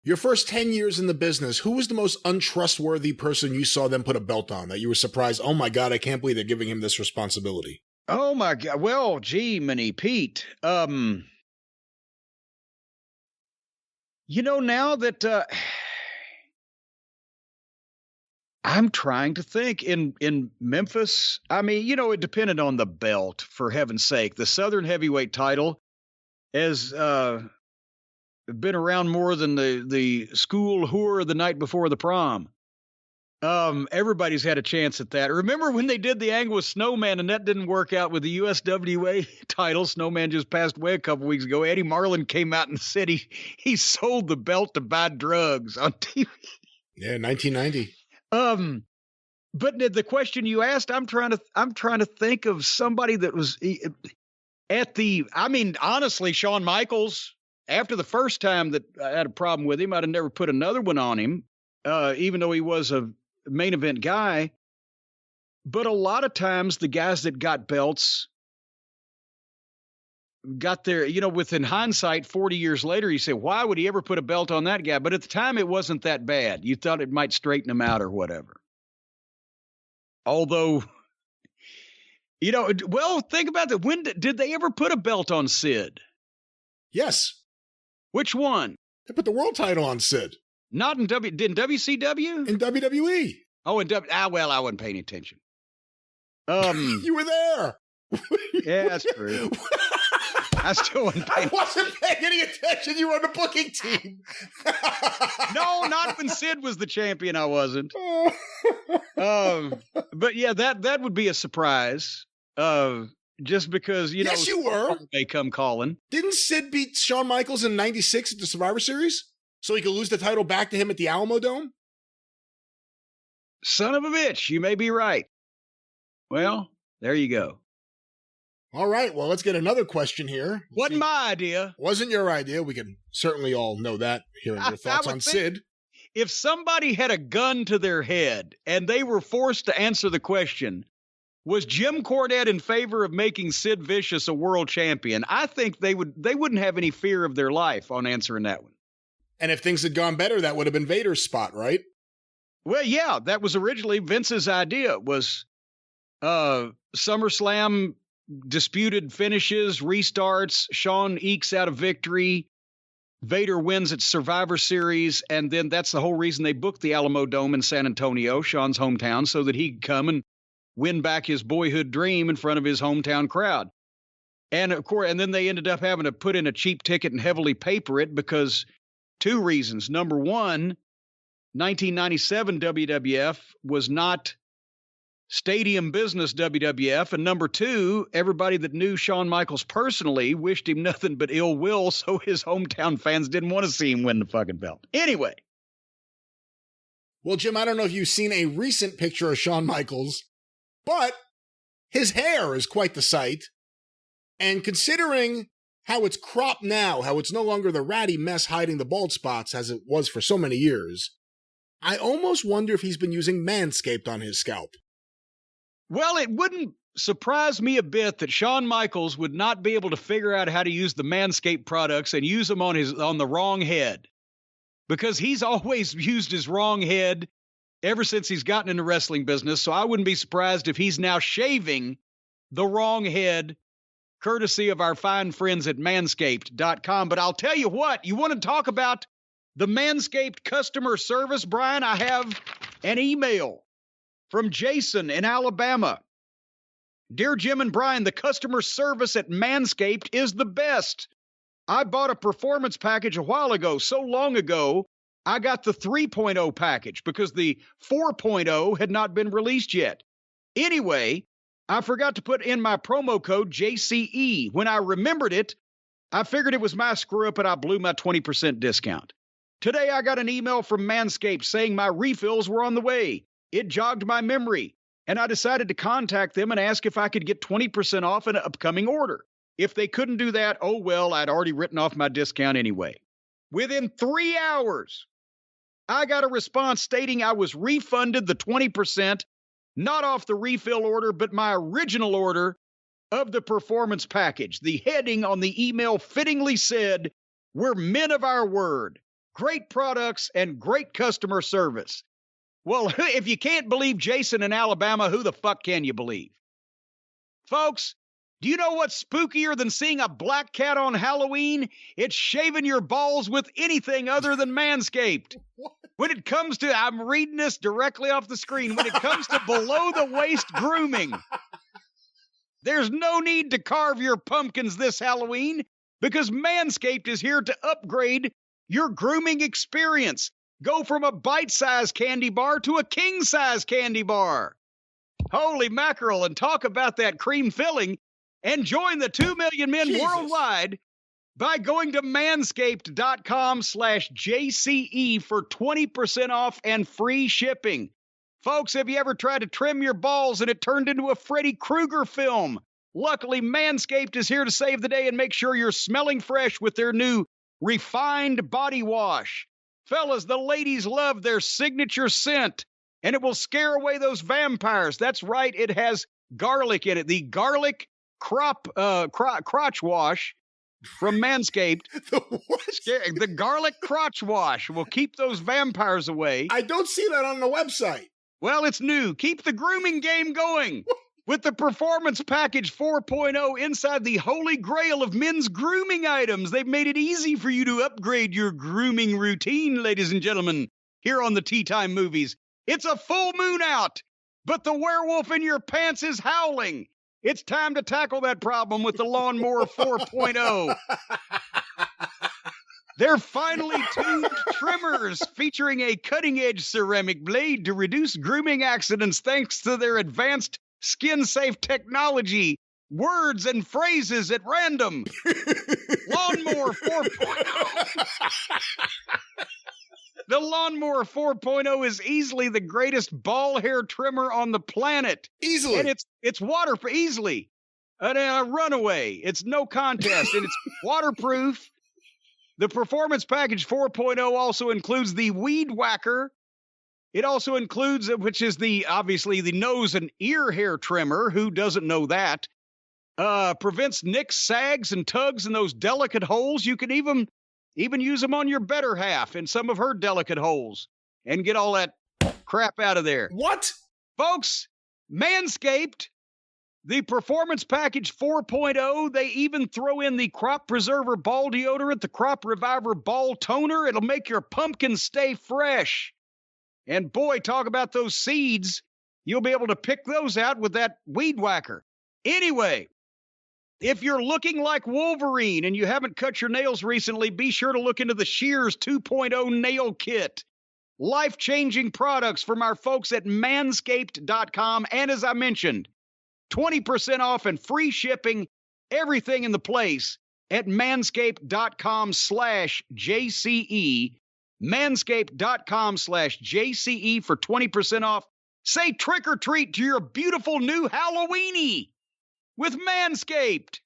Your first 10 years in the business, who was the most untrustworthy person you saw them put a belt on that you were surprised, oh my God, I can't believe they're giving him this responsibility? Oh my God. Well, gee, Pete. Now that I'm trying to think in Memphis, I mean, it depended on the belt, for heaven's sake. The Southern Heavyweight title has been around more than the school whore the night before the prom. Everybody's had a chance at that. Remember when they did the angle with Snowman and that didn't work out with the USWA title? Snowman just passed away a couple weeks ago. Eddie Marlin came out and said he sold the belt to buy drugs on TV. Yeah, 1990. But the question you asked, I'm trying to think of somebody that was honestly, Shawn Michaels, after the first time that I had a problem with him, I'd have never put another one on him, even though he was a main event guy. But a lot of times the guys that got belts got their, within hindsight, 40 years later, you say, why would he ever put a belt on that guy? But at the time, it wasn't that bad. You thought it might straighten him out or whatever. Although, well, think about that. When did they ever put a belt on Sid? Yes. Which one? They put the world title on Sid. Not in WCW? In WWE. Oh, well, I wasn't paying attention. You were there. Yeah, that's true. I still wasn't paying I wasn't paying any attention. You were on the booking team. No, not when Sid was the champion. I wasn't. But yeah, that would be a surprise. Just because, yes, you were. They come calling. Didn't Sid beat Shawn Michaels in 96 at the Survivor Series? So he could lose the title back to him at the Alamo Dome? Son of a bitch, you may be right. Well, there you go. All right, well, let's get another question here. Wasn't my idea. Wasn't your idea. We can certainly all know that, hearing your thoughts on Sid. If somebody had a gun to their head and they were forced to answer the question, was Jim Cornette in favor of making Sid Vicious a world champion? I think they wouldn't have any fear of their life on answering that one. And if things had gone better, that would have been Vader's spot, right? Well, yeah, that was originally Vince's idea, was SummerSlam, disputed finishes, restarts, Shawn ekes out a victory, Vader wins at Survivor Series, and then that's the whole reason they booked the Alamo Dome in San Antonio, Shawn's hometown, so that he could come and win back his boyhood dream in front of his hometown crowd. And of course, and then they ended up having to put in a cheap ticket and heavily paper it because two reasons. Number one, 1997 WWF was not stadium business WWF. And number two, everybody that knew Shawn Michaels personally wished him nothing but ill will, so his hometown fans didn't want to see him win the fucking belt. Anyway. Well, Jim, I don't know if you've seen a recent picture of Shawn Michaels, but his hair is quite the sight. And considering how it's cropped now, how it's no longer the ratty mess hiding the bald spots as it was for so many years, I almost wonder if he's been using Manscaped on his scalp. Well, it wouldn't surprise me a bit that Shawn Michaels would not be able to figure out how to use the Manscaped products and use them on the wrong head, because he's always used his wrong head ever since he's gotten in the wrestling business. So I wouldn't be surprised if he's now shaving the wrong head, courtesy of our fine friends at manscaped.com. But I'll tell you what, you want to talk about the Manscaped customer service, Brian? I have an email from Jason in Alabama. Dear Jim and Brian, the customer service at Manscaped is the best. I bought a performance package a while ago, so long ago, I got the 3.0 package because the 4.0 had not been released yet. Anyway, I forgot to put in my promo code JCE. When I remembered it, I figured it was my screw up and I blew my 20% discount. Today, I got an email from Manscaped saying my refills were on the way. It jogged my memory, and I decided to contact them and ask if I could get 20% off an upcoming order. If they couldn't do that, oh well, I'd already written off my discount anyway. Within 3 hours, I got a response stating I was refunded the 20%, not off the refill order, but my original order of the performance package. The heading on the email fittingly said, "We're men of our word. great products, and great customer service. Well, if you can't believe Jason in Alabama, who the fuck can you believe? Folks, do you know what's spookier than seeing a black cat on Halloween? It's shaving your balls with anything other than Manscaped. When it comes to, I'm reading this directly off the screen, when it comes to below the waist grooming, there's no need to carve your pumpkins this Halloween because Manscaped is here to upgrade your grooming experience. Go from a bite-sized candy bar to a king-size candy bar. Holy mackerel, and talk about that cream filling. And join the 2 million men worldwide by going to manscaped.com/JCE for 20% off and free shipping. Folks, have you ever tried to trim your balls and it turned into a Freddy Krueger film? Luckily, Manscaped is here to save the day and make sure you're smelling fresh with their new refined body wash. Fellas, the ladies love their signature scent, and it will scare away those vampires. That's right, it has garlic in it. The garlic crotch wash from Manscaped. The garlic crotch wash will keep those vampires away. I don't see that on the website. Well, it's new. Keep the grooming game going with the Performance Package 4.0 inside the holy grail of men's grooming items. They've made it easy for you to upgrade your grooming routine, ladies and gentlemen, here on the Tea Time Movies. It's a full moon out, but the werewolf in your pants is howling. It's time to tackle that problem with the Lawnmower 4.0. They're finely tuned trimmers featuring a cutting-edge ceramic blade to reduce grooming accidents thanks to their advanced skin-safe technology. Words and phrases at random. Lawnmower 4.0. The Lawnmower 4.0 is easily the greatest ball hair trimmer on the planet. Easily. And it's waterproof. Easily. A runaway. It's no contest. And it's waterproof. The Performance Package 4.0 also includes the Weed Whacker. It also includes, which is obviously the nose and ear hair trimmer. Who doesn't know that? Prevents nicks, sags, and tugs in those delicate holes. You can even use them on your better half in some of her delicate holes and get all that crap out of there. What? Folks, Manscaped, the Performance Package 4.0, they even throw in the Crop Preserver Ball Deodorant, the Crop Reviver Ball Toner. It'll make your pumpkins stay fresh. And boy, talk about those seeds. You'll be able to pick those out with that Weed Whacker. Anyway, if you're looking like Wolverine and you haven't cut your nails recently, be sure to look into the Shears 2.0 Nail Kit. Life-changing products from our folks at Manscaped.com. And as I mentioned, 20% off and free shipping, everything in the place at Manscaped.com/JCE. Manscaped.com/JCE for 20% off. Say trick or treat to your beautiful new Halloweeny with Manscaped.